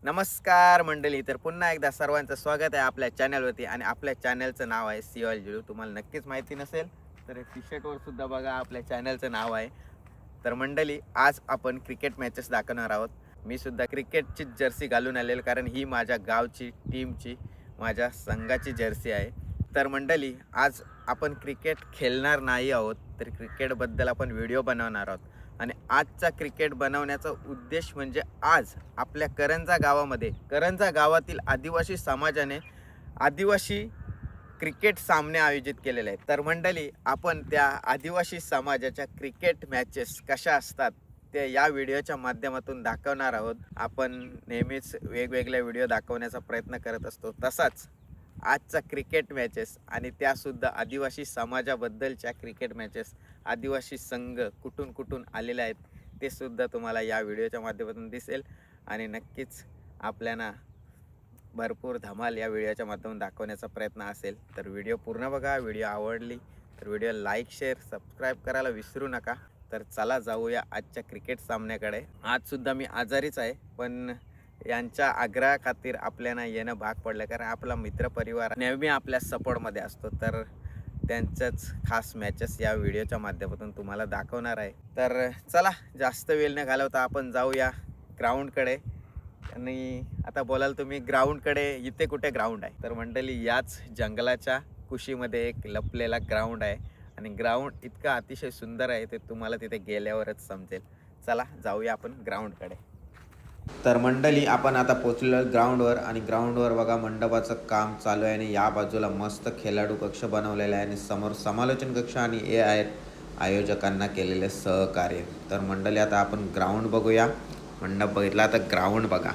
नमस्कार मंडळी. तर पुन्हा एकदा सर्वांचं स्वागत आहे आपल्या चॅनलवरती. आणि आपल्या चॅनलचं नाव आहे सिओल जुलू. तुम्हाला नक्कीच माहिती नसेल तर टी शर्टवर सुद्धा बघा आपल्या चॅनलचं नाव आहे. तर मंडळी, आज आपण क्रिकेट मॅचेस दाखवणार आहोत. मी सुद्धा क्रिकेटची जर्सी घालून आलेली, कारण ही माझ्या गावची टीमची, माझ्या संघाची जर्सी आहे. तर मंडळी, आज आपण क्रिकेट खेळणार नाही आहोत, तर क्रिकेटबद्दल आपण व्हिडिओ बनवणार आहोत. आणि आजचा क्रिकेट बनवण्याचा उद्देश म्हणजे आज आपल्या करंजा गावातील आदिवासी समाजाने आदिवासी क्रिकेट सामने आयोजित केलेले आहेत. तर मंडळी, आपण त्या आदिवासी समाजाच्या क्रिकेट मॅचेस कशा असतात ते या व्हिडिओच्या माध्यमातून दाखवणार आहोत. आपण नेहमीच वेगवेगळे व्हिडिओ दाखवण्याचा प्रयत्न करत असतो, तसाच आजचा क्रिकेट मॅचेस, आणि त्यासुद्धा आदिवासी समाजाबद्दलच्या क्रिकेट मॅचेस, आदिवासी संघ कुठून कुठून आलेले आहेत ते सुद्धा तुम्हाला या व्हिडिओच्या माध्यमातून दिसेल. आणि नक्कीच आपल्याला भरपूर धमाल या व्हिडिओच्या माध्यमातून दाखवण्याचा प्रयत्न असेल. तर व्हिडिओ पूर्ण बघा. व्हिडिओ आवडली तर व्हिडिओ लाईक, शेअर, सबस्क्राईब करायला विसरू नका. तर चला जाऊया आजच्या क्रिकेट सामन्याकडे. आजसुद्धा मी आजारीच आहे, पण यांच्या आग्रहाखातीर आपल्याला येणं भाग पडलं, कारण आपला मित्रपरिवार नेहमी आपल्या सपोर्टमध्ये असतो. तर त्यांच्याच खास मॅचेस या व्हिडिओच्या माध्यमातून तुम्हाला दाखवणार आहे. तर चला जास्त वेळ न घालवता आपण जाऊया ग्राउंडकडे. आणि आता बोलाल तुम्ही ग्राउंडकडे, इथे कुठे ग्राउंड आहे? तर मंडळी, याच जंगलाच्या कुशीमध्ये एक लपलेला ग्राउंड आहे. आणि ग्राउंड इतका अतिशय सुंदर आहे, ते तुम्हाला तिथे गेल्यावरच समजेल. चला जाऊया आपण ग्राउंडकडे. तर मंडळी, आपण आता पोचलो ग्राउंडवर. आणि ग्राउंडवर बघा मंडपाचं काम चालू आहे. आणि या बाजूला मस्त खेळाडू कक्ष बनवलेला आहे, आणि समोर समालोचन कक्ष आणि हे आहेत आयोजकांना केलेले सहकार्य. तर मंडळी, आता आपण ग्राउंड बघूया. मंडप बघितला तर ग्राउंड बघा,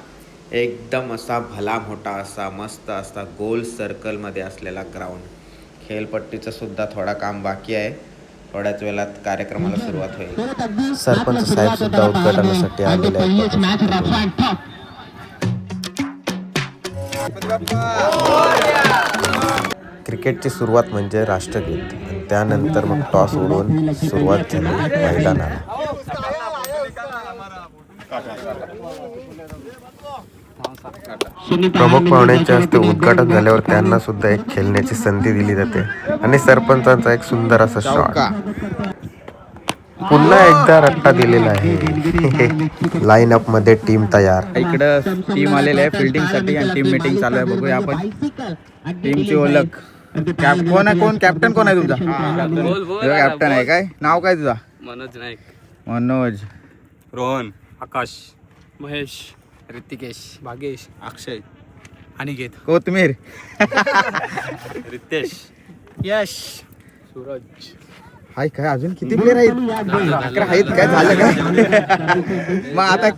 एकदम असा भला मोठा असा मस्त असा गोल सर्कलमध्ये असलेला ग्राउंड. खेळपट्टीचं सुद्धा थोडा काम बाकी आहे. थोड्याच वेळात कार्यक्रमाला सुरुवात होईल. सरपंच साहेब सुद्धा उद्घाटनासाठी आलेले आहेत. क्रिकेटची सुरुवात म्हणजे राष्ट्रगीत, आणि त्यानंतर मग टॉस उडवून सुरुवात झाली मैदानाला. प्रमुख पाहुण्यांच्या हस्ते उद्घाटन झाल्यावर त्यांना सुद्धा एक खेळण्याची संधी दिली जाते. आणि सरपंचांचा एक सुंदर असा शॉट. पुन्हा एकदा रट्टा दिलेला आहे. लाईन अप मध्ये टीम तयार. इकडं टीम आलेली आहे फिल्डिंग साठी, आणि टीम मीटिंग चालू आहे. बघूया आपण टीमची ओळख. कोण आहे? कॅप्टन कोण आहे तुमचा? कॅप्टन आहे काय? नाव काय तुझा? मनोज नाईक. मनोज, रोहन, आकाश, महेश, ऋतिकेश, भागेश, अक्षय, अनिकेत, कोथमीर, रितेश, यश, सूरज. हाय काय? अजून किती प्लेअर आहेत? 11 आहेत काय? झालं काय? मग आता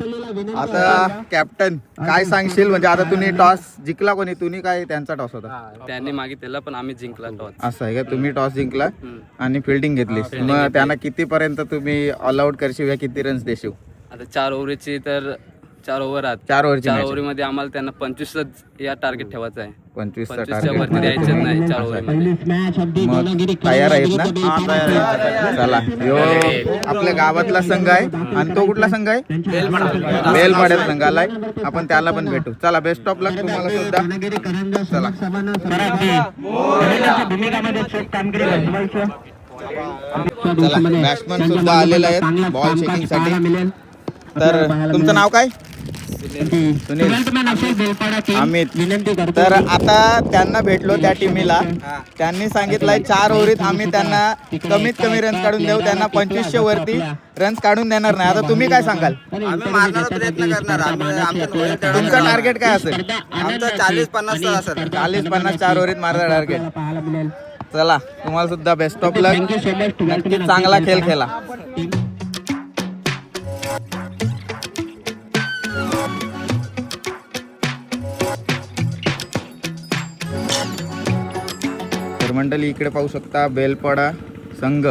कॅप्टन काय सांगशील? म्हणजे आता तुम्ही टॉस जिंकला, कोणी? तुम्ही काय? त्यांचा टॉस होता. त्यांनी मागितलेला पण आम्ही जिंकला टॉस. असं आहे का? तुम्ही टॉस जिंकला आणि फिल्डिंग घेतली. मग त्यांना कितीपर्यंत तुम्ही ऑल आउट करशील, किती रन्स देशील? आता 4 ओव्हरची तर 4 ओव्हर आहेत. 4 ओव्हरची 4 ओव्हरमध्ये आम्हाला त्यांना 25 या टार्गेट ठेवायचं आहे. 25चा 25च्या टार्गेट. वरती द्यायचंच नाही 4 ओव्हरमध्ये. मग तयार आहेत ना? चला, यो आपल्या गावातला संघ आहे. आणि तो कुठला संघ आहे? बेलपाड्याचा संघ आलाय. आपण त्याला पण भेटू. चला, बेस्ट ऑफ लक तुम्हाला सुद्धा. चला, बॅट्समन सुद्धा आलेले आहेत बॉल चेकिंग साठी. तर तुमचं नाव काय? सुनील, अमित. तर आता त्यांना भेटलो त्या टीमीला. त्यांनी सांगितलंय 4 ओव्हरीत आम्ही त्यांना कमीत कमी रन्स काढून देऊ. त्यांना 2500 वरती रन्स काढून देणार नाही. आता तुम्ही काय सांगाल? प्रयत्न करणार. तुमचं टार्गेट काय असेल? आमचं 40-50 असेल. 40-50 4 ओव्हरीत मारता टार्गेट. चला, तुम्हाला सुद्धा बेस्ट ऑफ लक. नक्कीच चांगला खेळ खेळा. तर मंडळी, इकडे पाहू शकता बेलपाडा संघ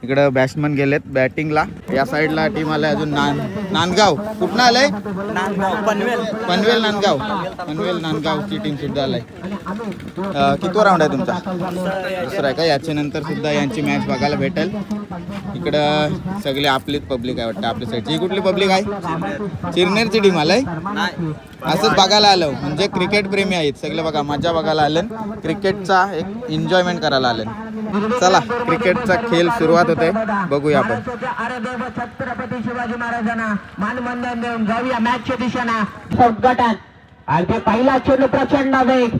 इकडं बॅट्समन गेलेत बॅटिंगला. या साईडला टीम आलाय अजून नांदगाव. कुठनं आलंय? पनवेल नांदगावची टीम सुद्धा आलाय. कितवा राऊंड आहे तुमचा? दुसरा आहे का? याच्या नंतर सुद्धा यांची मॅच बघायला भेटेल. इकडं सगळे आपलीच पब्लिक आहे वाटतं आपल्या साईडची. कुठली पब्लिक आहे? चिरनेरची टीम आलाय. असंच बघायला आलं म्हणजे क्रिकेट प्रेमी आहेत सगळे. बघा मजा बघायला आले, क्रिकेटचा एक एन्जॉयमेंट करायला आले. चला क्रिकेटचा खेळ सुरुवात होते, बघूया आपण. शिवाजी महाराजांना मानवंदन देऊन जाऊया मॅचच्या दिशेनं. गटात आणि पहिला चेंडू प्रचंड वेग.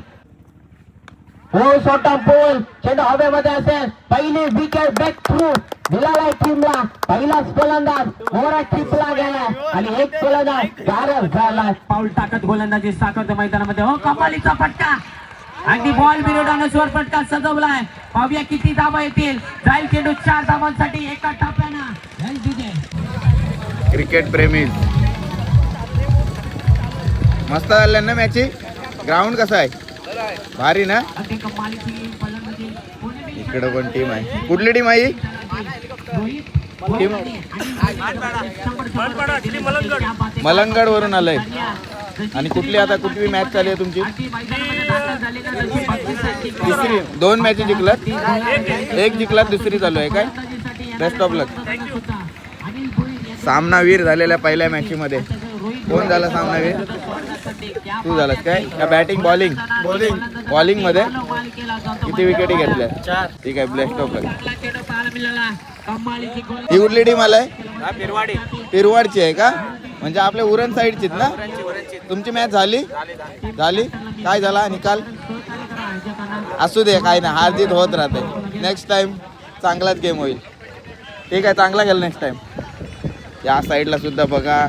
हो सोटा पोल चेंडू हवेमध्ये असेल. पहिली विकेट ब्रेक थ्रू दिलाय टीमला. पहिलाच गोलंदाज मोरा टिपला गेला आणि एक गोलंदाज गारद झाला. पाऊल टाकत गोलंदाजी साकारते मैदानामध्ये. हो कमालीचा फटका. अगदी बॉल विरोधानं स्वर फटका सजवलाय. पाहूया किती धावा येतील. जाईल चेंडू 4 धावांसाठी एका टप्प्यानं. क्रिकेट प्रेमी मस्त झालं ना मॅची. ग्राउंड कसं आहे? भारी ना. इकडं पण टीम आहे. कुठली टीम आहे? मलंगड वरून आलंय. आणि कुठली आता कुठली मॅच चालू आहे तुमची? तिसरी. 2 मॅच जिंकलात, 1 जिंकलात, दुसरी चालू आहे काय? बेस्ट ऑफ लक. सामनावीर झालेल्या पहिल्या मॅच मध्ये कोण झाला सामनावीर? तू झालास काय? या बॅटिंग बॉलिंग मध्ये किती विकेटी घेतल्या? 4. ठीक आहे, बेस्ट ऑफ लक. ही कुठली टीम आलाय? पिरवाडची आहे का? म्हणजे आपल्या उरण साईडचीच ना? तुमची मॅच झाली? काय झाला निकाल? असू दे, काय नाही, हार जीत होत राहते. नेक्स्ट टाइम चांगलाच गेम होईल. ठीक आहे, चांगला खेळ नेक्स्ट टाइम. या साईडला सुद्धा बघा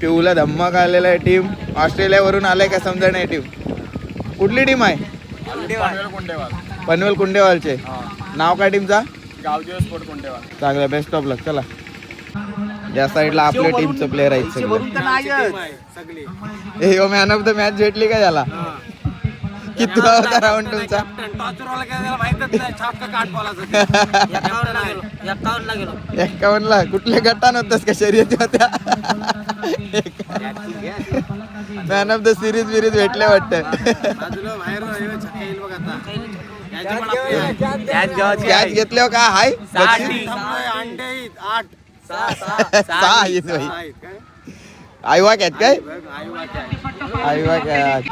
पिऊला धम्मक आलेला आहे. टीम ऑस्ट्रेलियावरून आलाय का समजा नाही. टीम कुठली टीम आहे? पनवेल कुंडेवालचे. नाव काय टीमचा? गावदेव स्पोर्ट कोंडेवाल. चांगलं, बेस्ट ऑफ लक. चला या साईडला आपल्या टीमचं प्लेअर आहेत सगळे. हे मॅन ऑफ द मॅच भेटली का याला? किती होता राऊंड तुमचा? 51 ला. कुठल्या गटान होतास का शर्यती होत्या? मॅन ऑफ द सिरीज भेटले वाटतं. कॅच घेतल्यावर का हाय? 6 आयवा कॅच काय? आयवा कॅच.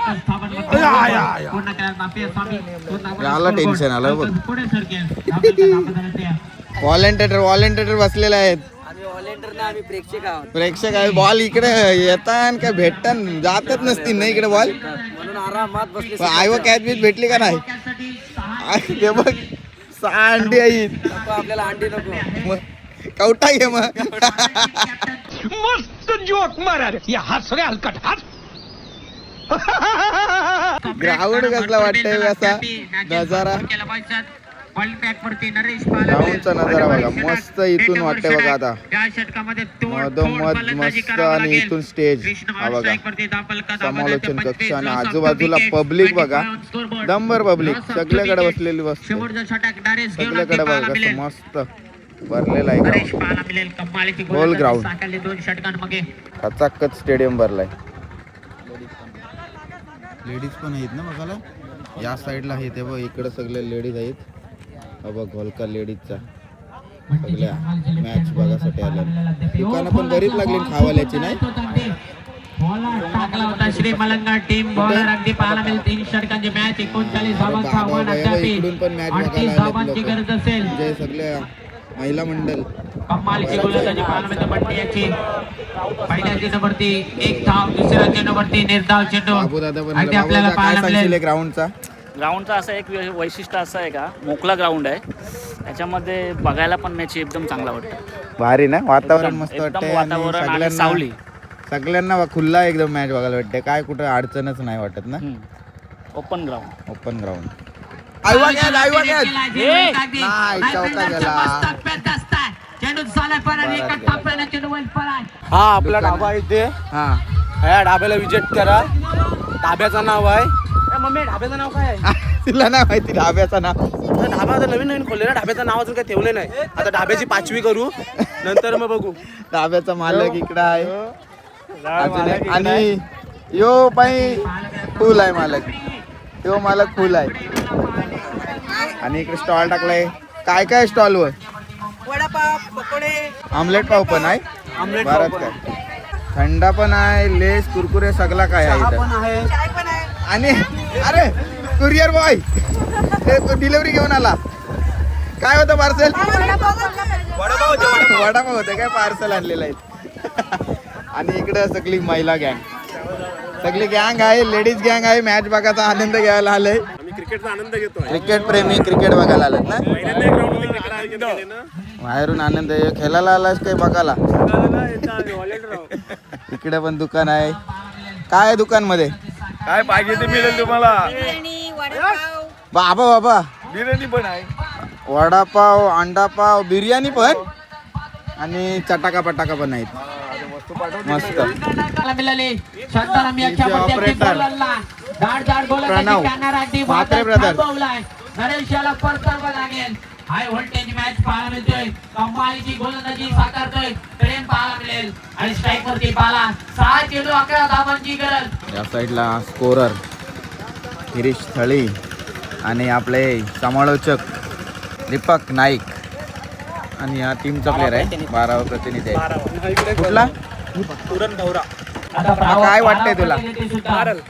आला टेन्शन आलं बघ. व्हॉलेंटियर बसलेले आहेत. प्रेक्षक आहे. बॉल इकडे येतात का भेटतात? जातच नसतील ना इकडे बॉल. आयवा कॅच बीच भेटली का नाही? ते बघ 6 अंडी आहेत. आपल्याला अंडी नको. कवटा घे मग. मस्त जोक मारा रे. या हस रे हलकट हस. ग्राउंड कसला वाटतंय असा नजारा? ग्राउंडचा नजारा बघा मस्त. इथून वाटतंय बघा आता मधोमध मस्त. आणि इथून स्टेज हा बघा, समालोचन कक्ष आणि आजूबाजूला पब्लिक बघा. दंबर पब्लिक सगळ्याकडे बसलेली बसते. सगळ्याकडे बघा कसं मस्त भरलेला आहे ग्राउंड. होल ग्राउंड खचाखच स्टेडियम भरलाय. लेडीज पण आहेत ना बघायला. या साईडला आहे ते बघ, इकडे सगळे लेडीज आहेत. बघ होलका लेडीजचा सगळ्या मॅच बघासाठी आल्या. दुकानं पण बरीच लागली खावाल्याची नाही. टाकला होता श्री मलंगा टीम बॉलर अगदी पाहायला मिळेल. 3 षटकांची मॅच 39 धावांचा आव्हान अद्यापि. इकडून पण मॅच 38 धावांची गरज असेल. म्हणजे सगळ्या महिला मंडळ कमालीची गोलंदाजी पाहायला मिळते बंटी याची. पहिल्या चेंडूवरती 1 धाव, दुसऱ्या चेंडूवरती निर्धाव चेंडू अगदी आपल्याला पाहायला मिळेल. ग्राउंडचा असं एक वैशिष्ट्य असं आहे का, मोकळा ग्राउंड आहे. त्याच्यामध्ये बघायला पण मॅच एकदम चांगला वाटतं. भारी ना, वातावरण मस्त एकदम वाटतंय. वातावरण आणि सावली. सगळ्यांना खुल्ला एकदम मॅच बघायला वाटते. काय कुठं अडचणच नाही वाटत ना. Open ground. Open ground. चौका गेला. हा आपला ढाबा इथे. हा या ढाब्याला विजिट करा. ढाब्याचं नाव आहे मम्मी ढाब्याचं नाव काय आहे? तिला नाही माहिती ढाब्याचं नाव. ढाबा आता नवीन नवीन खोलले ना, ढाब्याचं नाव अजून काही ठेवलं नाही. आता ढाब्याची 5वी करू, नंतर मग बघू. ढाब्याचा मालक इकडं आहे अजून एक. आणि यो बाई फुल आहे मालक, यो मालक फुल आहे. आणि इकडे स्टॉल टाकलाय. काय काय स्टॉल वर? वडापाव, पकोडे, आमलेट पाव पण आहे, आमलेट बरंच पाव पण काय, थंडा पण आहे, लेस कुरकुरे सगळा काय आहे इथं. पण आहे. आणि अरे कुरिअर बॉय डिलिव्हरी घेऊन आला. काय होतं पार्सल? वडापाव होतं काय, पार्सल आणलेलं आहे. आणि इकडं सगळी महिला गँग, सगळी गँग आहे, लेडीज गँग आहे. मॅच बघायचा आनंद घ्यायला आलंय. आम्ही क्रिकेटचा आनंद घेतोय. क्रिकेट प्रेमी क्रिकेट बघायला आलात ना? पहिल्यांदा एक round मध्ये cricket आयोजन केले ना. बाहेरून आनंद आहे. खेळायला आलास काय बघायला? इकडे पण दुकान आहे. काय आहे दुकान मध्ये? काय पाहिजे ते मिळेल तुम्हाला. बाबा बाबा बिर्याणी पण आहे. वडापाव, अंडापाव, बिर्याणी पण आणि चटाका पटाका पण आहेत. मस्त. Pranav Mhatre brother. High voltage match पाहायला मिळतोय. कमालीची गोलंदाजी साकारतोय. प्रेम पाहायला मिळेल आणि स्ट्राईक वरती पाला 6 चेंडू 11 धावांची गरज. या साईडला स्कोरर गिरीश थळी आणि आपले समालोचक दीपक नाईक. आणि या टीमचा प्लेअर आहे, 12वा प्रतिनिधी आहे. कुठला? काय वाटतंय तुला?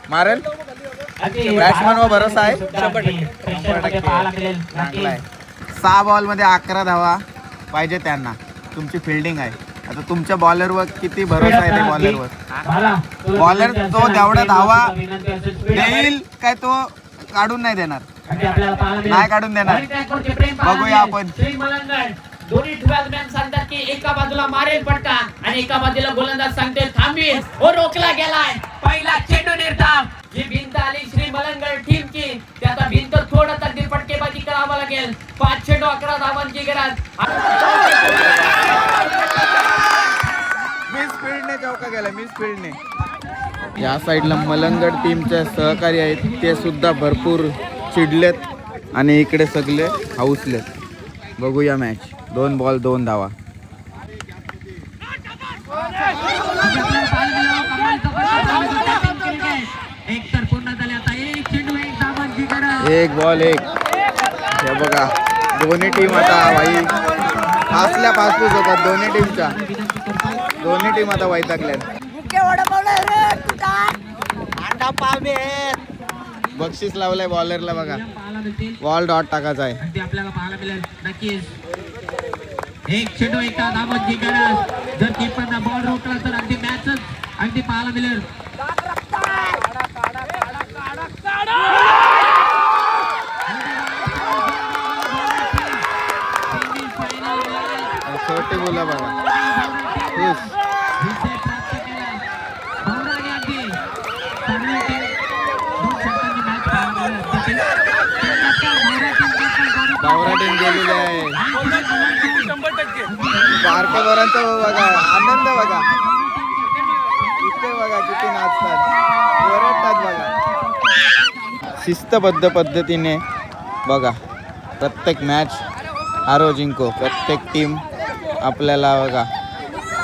मारल? बॅट्समन वर भरोसा आहे? 100% चांगला आहे. 6 बॉल मध्ये 11 धावा पाहिजे त्यांना. तुमची फिल्डिंग आहे. आता तुमच्या बॉलरवर किती भरोसा आहे ते बॉलरवर? बॉलर तो जेवढा धावा देईल काय तो काढून नाही देणार, नाही काढून देणार. बघूया आपण. दोन्ही बॅट्समॅन सांगतात की एका बाजूला मारेल फटका आणि एका बाजूला गोलंदाज सांगते थांबवील. हो रोखला गेलाय. पहिला चेंडू निर्धाव. जी भिंत आली श्री मलंगड टीमची, त्याचा भिंत थोडं तगदी फटकेबाजी करावा लागेल. 5 चेंडू 11 धावांची गरज. मिस फील्डने चौका गेला, मिस फील्डने. या साईडला मलंगड टीमचे सहकारी आहेत, ते सुद्धा भरपूर चिडलेत आणि इकडे सगळे हाऊसलेत. बघूया मॅच. 2 बॉल 2 धावा. एक बॉल 1. हे बघा दोन्ही टीम आता भाई फासल्या फासूच होतात. दोन्ही टीमच्या दोन्ही टीम आता वैतागल्यात. बक्षीस लावलंय बॉलरला बघा. बॉल डॉट टाकायचा आहे. आपल्याला पाहायला मिळेल नक्कीच. एक चेंडू 1 धावांची गरज. जर कीपरचा बॉल रोखला तर अगदी मॅचच अगदी पाहायला मिळेल. छोटे बोला बघा. बावरा टीम गेलेली आहे. बारकेवरांचा बघा आनंद बघा. इथे बघा किती नाचतात, ओरडतात बघा. शिस्तबद्ध पद्धतीने बघा प्रत्येक मॅच हारो जिंको प्रत्येक टीम आपल्याला बघा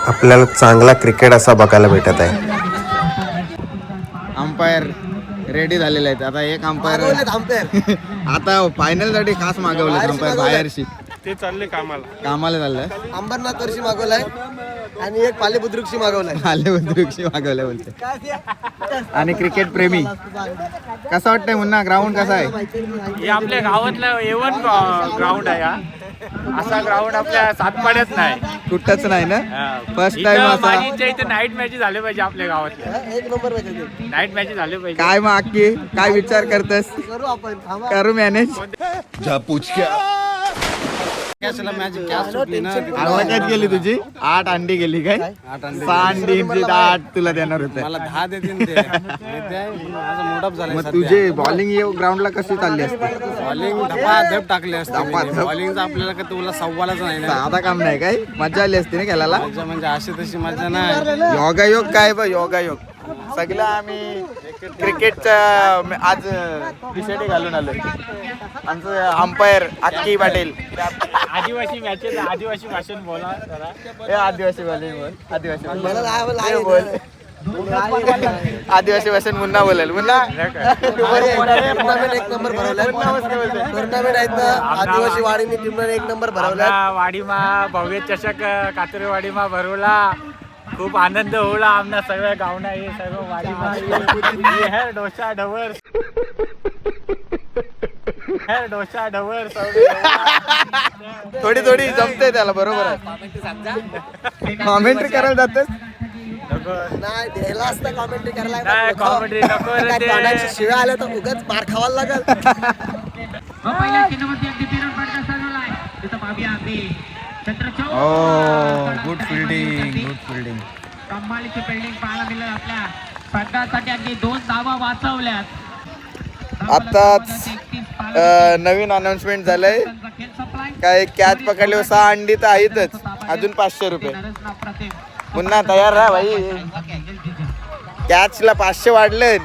आपल्याला चांगला क्रिकेट असा बघायला भेटत आहे. अंपायर रेडी झालेले आहेत. आता एक अंपायर आता फायनल साठी खास मागवले अंपायर बाहेरशी. ते चालले कामाला. कामाला चाललंय. अंबरनाथ वर्षी मागवलाय आणि एक पालेबुद्रुकशी मागवलाय. आले मागवले बोलते. आणि क्रिकेट प्रेमी कसं वाटतंय मुन्ना? ग्राउंड कसा आहे? हे आपल्या गावातलं एवन ग्राउंड आहे. हा असा ग्राउंड आपल्या सातपाड्यात नाही, कुठंच नाही ना. फर्स्ट टाइम इथं असा. मागीच्या इथे नाईट मॅचेस झाले पाहिजे आपल्या गावातल्या. 1 नंबर पाहिजे. नाईट मॅचेस झाले पाहिजे. काय मग अक्की काय विचार करतस? करू आपण. थांबा. करू मॅनेज. आवाजात गेली तुझी 8 अंडी गेली काय? 6 अंडीची 8 तुला देणार होते. मला 10 देतील ते. माझा मोठा झाला. मग तुझे बॉलिंग ग्राउंडला कशी चालली असते? बॉलिंग धपाधप टाकले असते. धपाधप. बॉलिंगचा आपल्याला का तुला सव्वालाच नाही ना. साधा काम नाही काय? मजा आली असते ना खेळायला. म्हणजे अशी तशी मजा नाही. योगायोग काय बघ योगायोग. सगळं आम्ही क्रिकेटच्या आज टी शर्ट घालून आलो. आमचं अंपायर अक्की पाटील. आदिवासी मॅचेस आदिवासी भाषण बोला जरा. हे आदिवासी बोल आदिवासी बोल आदिवासी भाषण मुन्ना बोलेल. मुन्ना एक नंबर आदिवासी वाडीनी टीमने एक नंबर भरवला. वाडीमा भव्य चषक कातरेवाडीमा भरवला. खूप आनंद होला आमना सगळ्या गावना हे सर्व वाडीमा हेर डोसा ढवर थोडी थोडी जमते त्याला बरोबर आहे. कॉमेंट्री करायला जातेस नाही द्यायला असतं कॉमेंट्री करायला. नाही कॉमेडी नको रे ते. शिवाय आल्या तर उगाच मार खावायला लागल. पहिल्या चिन्हवरती अगदी पिरण पडका चालवलाय तिथं भाव्या अगदी छत्रछाऊ गुड फिल्डिंग. कमालीची फिल्डिंग पाहायला मिळेल. आपल्या संघासाठी अगदी 2 धावा वाचवल्यात. आताच नवीन अनाउन्समेंट झालंय. काय कॅच पकडले 6 अंडी तर आहेतच. अजून 500 रुपये. पुन्हा तयार राहा भाई. कॅचला 500 वाढलं.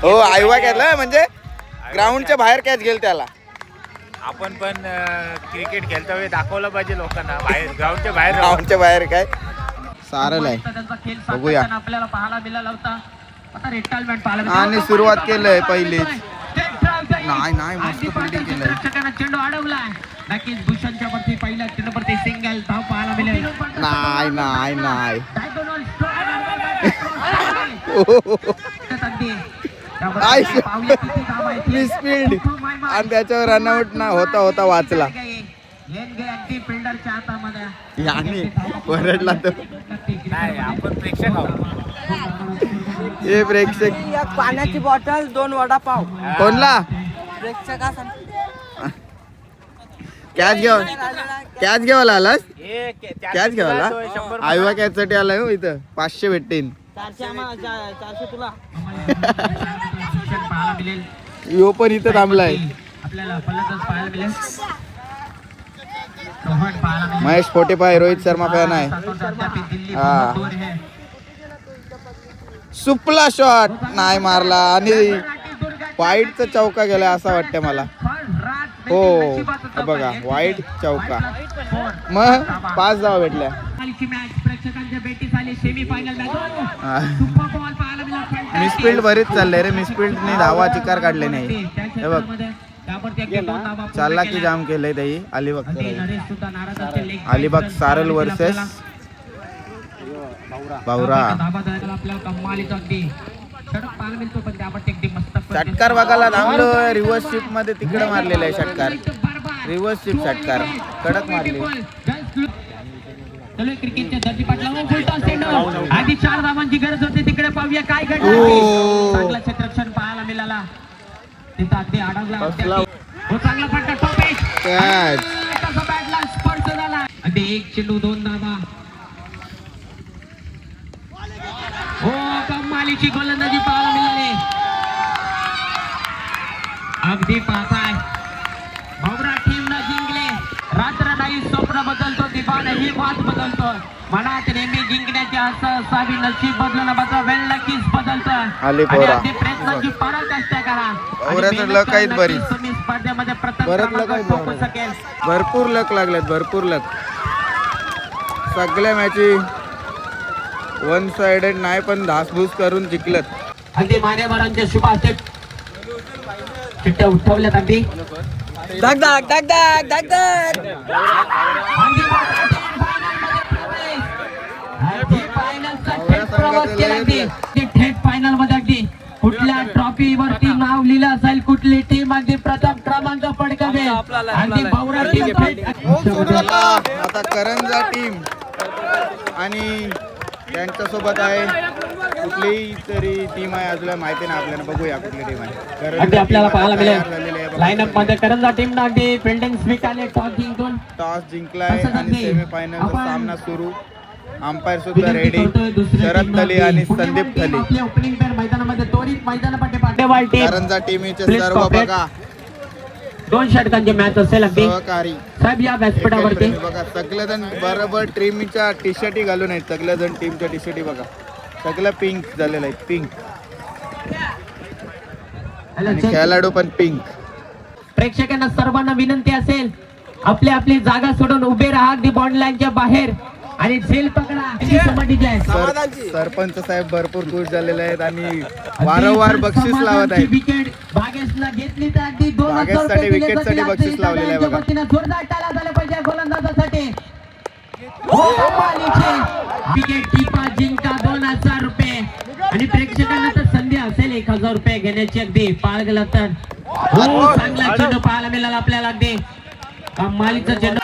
हो आयवा केलं म्हणजे ग्राउंडच्या बाहेर कॅच गेल त्याला. आपण पण क्रिकेट खेळता वेळी दाखवलं पाहिजे लोकांना बाहेर ग्राउंडच्या बाहेर काय सारल आहे. बघूया. आपल्याला पाहायला मिळाला होता. आता रिटायरमेंट पाहायला आणि सुरुवात केलंय पहिलीच. नाही मस्त फिल्डिंग केलंय. चेंडू अडवलाय. नक्कीच भूषणच्या वरती पहिल्या चेंडूवरती सिंगल धाव पाहायला मिळेल. नाही मिसफिल्ड आणि त्याच्यावर रनआउट ना होता वाचला. फिल्डरच्या हातामध्ये याने वरडला तर नाही आपण प्रेक्षक आहोत. हे प्रेक्षक पाण्याची बॉटल 2 वडापाव. कोणला कॅच घ्यावाला आलास. कॅच घ्यावाला आयवा कॅच साठी आलाय हो. इथं 500 भेटतील. 400 तुला. पाहायला मिळेल. यो पण इथं थांबलाय. आपल्याला फलंदाज पाहायला मिळेल. रोहन पाहायला मिळेल. महेश 45 रोहित शर्मा फॅन आहे. हा. सुपला शॉट नाही मारला आणि वाईटचा चौका गेला असं वाटतं मला. हो बघा वाईट चौका. मग 5 धावा भेटल्या. प्रेक्षकांच्या भेटी झाली सेमीफायनल मॅच. मिसफिल्ड बरीच चाललंय रे. मिसफिल्डने धावा चिकार काढले नाही. हे बघ चालला की जाम केलंय त्याही. अलिबाग सारल वर्सेस बावरा. षटकार बघायला थांबलो. रिव्हर्स शिप मध्ये तिकडे मारलेला आहे षटकार. रिव्हर्स शिप षटकार कडक मारले. क्रिकेटच्या धरती पाटला आधी 4 धावांची गरज होती. तिकडे पाहूया काय घडलं. चांगलं क्षेत्ररक्षण पाहायला मिळाला. तिथं अगदी अडवला. चांगला फटका टॉपेज बॅटला स्पर्श झाला. अगदी 1 चेंडू 2 धावा. हो कमालीची गोलंदाजी पाहायला मिळाली. अगदी पाहताय भावरा टीमनं जिंकले. रात्र नाही स्वप्न बदलतो. दिवाणही वाद बदलतो. मनात नेहमी जिंकण्याची असं असावी. नशीब बदलणं बदल वेळ नक्कीच बदलतं. अगदी प्रयत्नाची पराकाष्ठा करा. तुम्ही स्पर्धेमध्ये प्रथम ठोकू शकेल. भरपूर लक लागलेत. भरपूर लक. सगळ्या मॅची 1 साइडेड नाही पण धासभूस करून जिंकलत. अगदी मान्यवरांचे शुभाशय चिठ्ठ्या उठवल्यात. अगदी डाग थेट फायनल मध्ये अगदी कुठल्या ट्रॉफी वरती नाव लिहिलं असेल. कुठली टीम अगदी प्रथम क्रमांक पटकावेल. अगदी बावरा टीम. आता करंजा टीम आणि त्यांच्यासोबत आहे कुठलीही तरी टीम आहे. अजून माहिती नाही आपल्याला. बघूया कुठली टीम आहे. अगदी आपल्याला पाहायला मिळेल. लाईनअप मध्ये करंजा टीम अगदी फिल्डिंग स्वीकारले. टॉस जिंकलाय आणि सेमीफायनलचा सामना सुरू. अंपायर सुद्धा रेडी. शरद थली आणि संदीप थली. ओपनिंग पेअर मैदानामध्ये त्वरित मैदानापाठी पाठेवाल टीम. करंजा टीमचे सर्व बघा 2 षटकांची मॅच असेल. अगदी सहकारी साहेब या व्यासपीठावरती बघा सगळेजण बरोबर टीमच्या टी शर्टी घालून आहेत. सगळेजण टीमच्या टी शर्टी बघा. सगळं पिंक झालेलं आहे, पिंक. आणि खेळाडू पण पिंक. प्रेक्षकांना सर्वांना विनंती असेल, आपली आपली जागा सोडून उभे राहा अगदी बॉन्ड लाईनच्या बाहेर आणि झेल पकडा. सरपंच साहेब भरपूर खुश झालेले आहेत आणि वारंवार बक्षीस लावत आहेत. विकेट भागेशला घेतली तर अगदी 2000 भागेशसाठी विकेटसाठी बक्षीस लावलेलं आहे बघा. जोरदार टाळ्या झाल्या पाहिजे गोलंदाजासाठी. विकेट टिपा जिंका 2000 रुपये आणि प्रेक्षकांना तर संधी असेल 1000 रुपये घेण्याची. अगदी पाळ गेला तर चांगला चेंडू पाहायला मिळाला आपल्याला. अगदी कमालीचा चेंडू,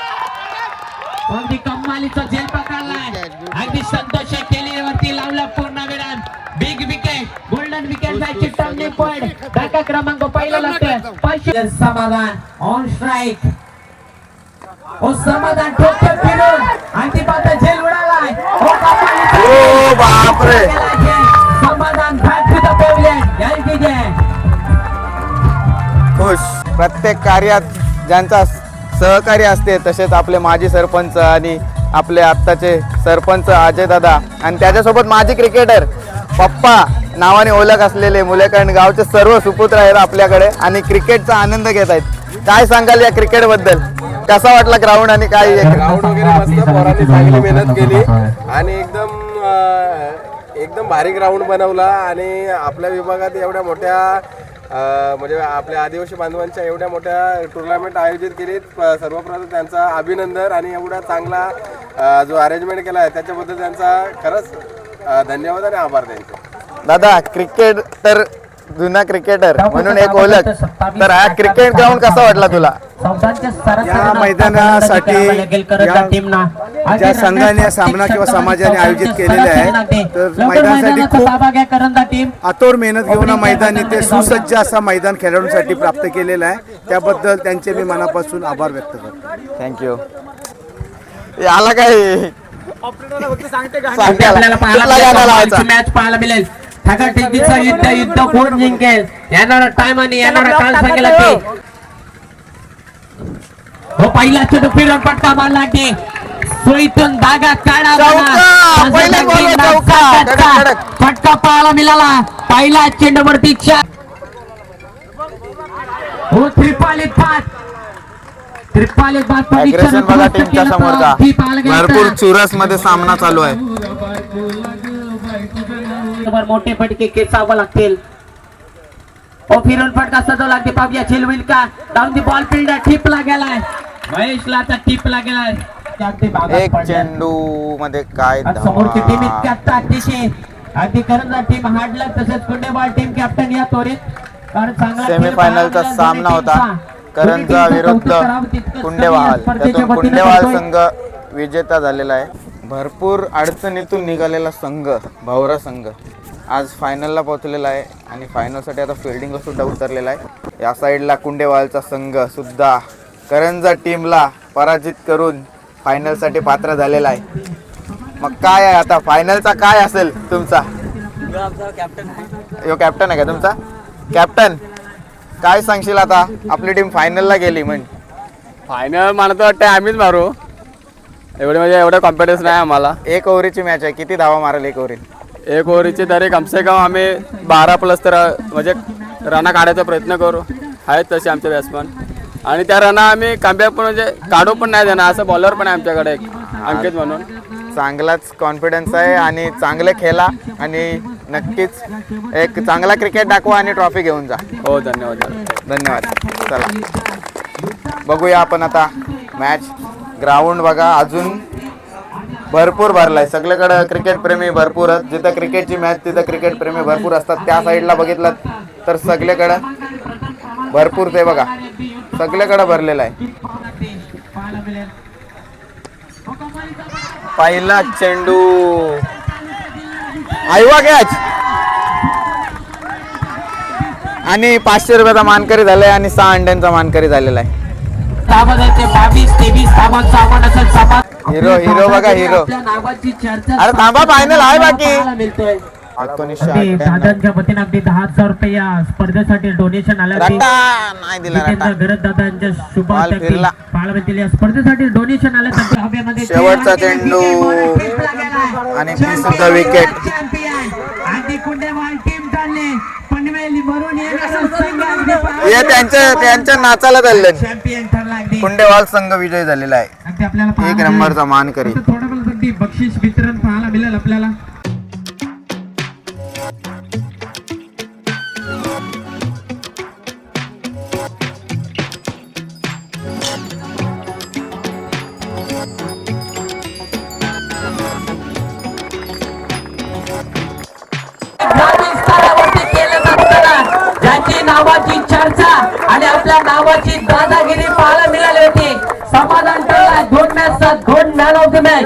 अगदी कमालीचा झेल पकडलाय. अगदी संतोष केलीवरती लावला पूर्ण Virat. Big wicket, golden wicket मॅचची टर्निंग पॉइंट. धक्का क्रमांक पहिला लागतोय. समाधान ऑन स्ट्राइक. ओ समाधान ठोक्या फिरून आणि पाता झेल उडालाय. ओ बापरे, समाधान बॅक टू द पॅव्हलियन. खुश. प्रत्येक कार्यात ज्यांचा सहकारी असते तसेच आपले माजी सरपंच आणि आपले आत्ताचे सरपंच अजय दादा आणि त्याच्यासोबत माजी क्रिकेटर पप्पा नावाने ओळख असलेले मुलेकंड गावचे सर्व सुपुत्र आहेत आपल्याकडे आणि क्रिकेटचा आनंद घेत आहेत. काय सांगाल या क्रिकेट बद्दल? कसा वाटला ग्राउंड आणि काय? ग्राउंड वगैरे मस्त, पोरांनी चांगली मेहनत केली आणि एकदम भारी ग्राउंड बनवला. आणि आपल्या विभागात एवढ्या मोठ्या म्हणजे आपल्या आदिवासी बांधवांच्या एवढ्या मोठ्या टुर्नामेंट आयोजित केली. सर्वप्रथम त्यांचा अभिनंदन आणि एवढा चांगला जो अरेंजमेंट केला आहे त्याच्याबद्दल त्यांचा खरंच धन्यवाद आणि आभार त्यांचे. दादा क्रिकेट तर जुना क्रिकेटर म्हणून एक ओळख, तर हा क्रिकेट ग्राउंड कसा वाटला तुला? या मैदानासाठी ज्या संघाने सामना किंवा समाजाने आयोजित केलेले आहे तर मैदानासाठी खूप आतोर मेहनत घेऊन हा मैदान इथे सुसज्ज असा मैदान खेळाडूंसाठी प्राप्त केलेला आहे. त्याबद्दल त्यांचे मी मनापासून आभार व्यक्त करतो. थँक्यू. आला काय मॅच पाहायला मिळेल. ठगाठेकीचा युद्ध कोण जिंकेल येणारा टाइम आणि येणारा काळ सांगेल. हो पहिला चेंडू फिरून पटका मारला की सुईतून धागा काढा. फटका पाहायला मिळाला. पहिला चेंडू वरती हो त्रिपालीत पाच. अग्रेशन बघा टीमच्या समोरचा. भरपूर चुरस मध्ये सामना चालू आहे. मोठे फटके खेचावं लागतील. ओ फिरून फटका सजव लागते. पाहूया झेल होईल का? डाऊन दी बॉल फिल्डर टिपला गेलाय. महेशला आता टिपला गेलाय. एक चेंडू मध्ये काय समोरची टीम इतक्या अतिशय अगदी करंजा टीम हाडला तसेच कुंडेवाल टीम कॅप्टन या त्वरित सेमीफायनलचा सामना होता करंजा विरुद्ध कुंडेवाल. त्यातून कुंडेवाल संघ विजेता झालेला आहे. भरपूर अडचणीतून निघालेला संघ भावरा संघ आज फायनलला पोहोचलेला आहे आणि फायनलसाठी आता फिल्डिंगला सुद्धा उतरलेला आहे. या साईडला कुंडेवालचा संघ सुद्धा करंजा टीमला पराजित करून फायनलसाठी पात्र झालेला आहे. मग काय आहे आता फायनलचा काय असेल तुमचा? यो कॅप्टन आहे का तुमचा? कॅप्टन काय सांगशील आता? आपली टीम फायनलला गेली म्हणजे फायनल मला तर वाटतं आम्हीच मारू. एवढे म्हणजे एवढं कॉन्फिडन्स नाही आम्हाला. एक ओव्हरची मॅच आहे. किती धावा मारेल एक ओव्हरीत? एक ओव्हरीचे तरी कमसे कम आम्ही 12+ तर म्हणजे रना काढायचा प्रयत्न करू. आहेत तसे आमचे बॅट्समन आणि त्या रना आम्ही कमबॅक पण म्हणजे काढू पण नाही देणार. असं बॉलर पण आहे आमच्याकडे एक अंकित म्हणून. चांगलाच कॉन्फिडन्स आहे आणि चांगले खेळा आणि नक्कीच एक चांगला क्रिकेट दाखवा आणि ट्रॉफी घेऊन जा. हो धन्यवाद. धन्यवाद. चला बघूया आपण आता मॅच. ग्राउंड बघा अजून भरपूर भरलाय. सगळीकडे क्रिकेट प्रेमी भरपूर. जिथं क्रिकेटची मॅच तिथं क्रिकेट प्रेमी भरपूर असतात. त्या साईडला बघितलं तर सगळीकडं भरपूर ते बघा सगळीकडे भरलेलं आहे. पहिला चेंडू आयवा कॅच आणि 500 रुपयाचा मानकरी झालाय आणि 6 अंड्यांचा मानकरी झालेला आहे. 22-23 सामान असेल. हिरो हिरो बघा हिरो. अरे थांबा फायनल आहे बाकी. 1998 दादांच्या वतीने अगदी 10,000 रुपये या स्पर्धेसाठी डोनेशन आलं. नाही दिला गरज दादांच्या शुभार्थी पाळवतील या स्पर्धेसाठी डोनेशन आलं. शेवटचा चेंडू आणि ती सुद्धा विकेट. चालले पनवेल भरून येणारा संघ अगदी हे त्यांच्या नाचाला चालले. चॅम्पियन ठरला अगदी कुंडेवाल संघ विजय झालेला आहे. अगदी आपल्याला एक नंबरचा मानकरी. थोडं अगदी बक्षीस वितरण पाहायला मिळेल आपल्याला. ग्रामीण स्तरावरती केलं जाताना ज्यांची नावाची चर्चा आणि आपल्या नावाची दादागिरी पाहायला मिळाली होती. समाधान ठरला 2 match 2 man of the match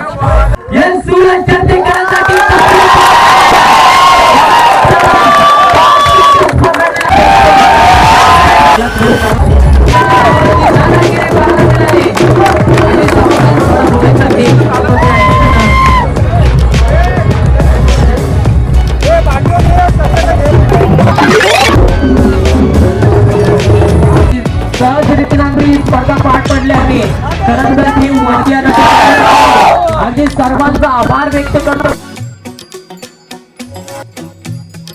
हे सूरज चंदीकरांसाठी सहज रीतीने स्पर्धा पार पडली आहे. खरंतर टीम वरती अगदी सर्वांचा आभार